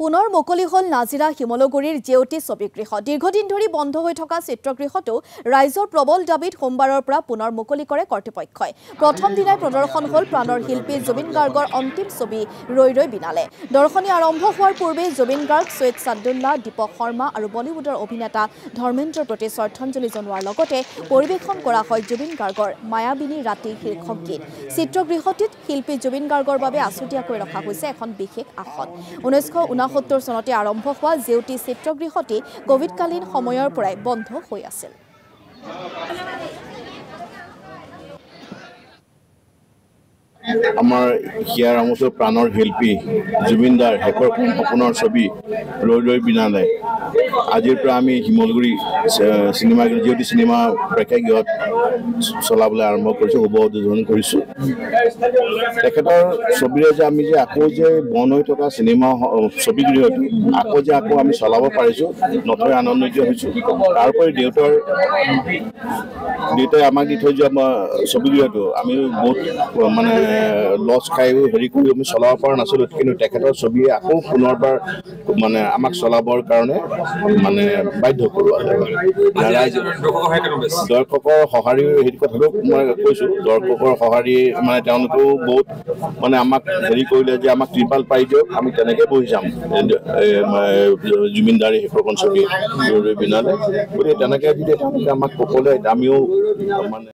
পুনৰ মুকলি হল নাজিৰা হিমলগুৰিৰ জেউতি ছবিগৃহ দীৰ্ঘদিন ধৰি বন্ধ হৈ থকা চিত্ৰগৃহটো ৰাইজৰ প্ৰবল দাবীত সোমবাৰৰ পৰা পুনৰ মুকলি কৰে কৰ্তৃপক্ষই প্ৰথম দিনাই প্ৰদৰ্শন হল প্ৰাণৰ শিল্পী জুবিন গাৰ্গৰ অন্তিম ছবি ৰৈ ৰৈ বিনালে দৰ্শনী আৰম্ভ হোৱাৰ পূৰ্বে জুবিন গাৰ্গ সৈয়দ সাদুল্লাহ দীপক শৰ্মা আৰু বলিউডৰ অভিনেতা ধৰ্মেন্দ্ৰৰ প্ৰতি শ্ৰদ্ধাঞ্জলি জনোৱাৰ লগতে পৰিৱেশন কৰা হয় জুবিন গাৰ্গৰ মায়াবিনী ৰাতি শীৰ্ষক গীত চিত্ৰগৃহটিত শিল্পী জুবিন গাৰ্গৰ বাবে আছুতীয়াকৈ ৰখা হৈছে এখন বিশেষ আসন 1969 চনতে আৰম্ভ হোৱা জেউতি চিত্ৰগৃহটি কোভিডকালীন সময়ৰ পৰাই বন্ধ হৈ আছিল আমাৰ হিয়াৰ আমোচৰ প্ৰাণৰ শিল্পী জুবিনদাৰ শেষৰ সপোনৰ ছবি ৰৈ ৰৈ বিনালে আজিৰ পৰা আমি শিমলগুৰি চিনেমা জেউতি চিনেমা প্ৰেক্ষাগৃহত চলাবলৈ আৰম্ভ কৰিছোঁ শুভ উদ্বোধন কৰিছোঁ তেখেতৰ ছবিৰে যে আমি যে আকৌ যে বন্ধ হৈ থকা চিনেমা ছবিগৃহটো আকৌ আমি চলাব পাৰিছোঁ নথৈ আনন্দিত হৈছোঁ তাৰোপৰি দেউতাই আমাক দি থৈ যোৱা ছবিগৃহটো আমি বহুত মানে লছ খাই হেৰি কৰি আমি চলাব পৰা নাছিলোঁ কিন্তু তেখেতৰ ছবিয়ে আকৌ পুনৰবাৰ মানে আমাক চলাবৰ কাৰণে মানে বাধ্য কৰোৱা দৰ্শকৰ সঁহাৰি সেই কথাটো মই কৈছোঁ দৰ্শকৰ সঁহাৰি মানে তেওঁলোকেও বহুত মানে আমাক হেৰি কৰিলে যে আমাক ত্ৰিপাল পাৰি দিয়ক আমি তেনেকৈ বহি যাম জুবিনদাৰ শেষৰখন ছবি ৰৈ ৰৈ বিনালে গতিকে তেনেকৈ যদি তেওঁলোকে আমাক সকলোৱে আমিও মানে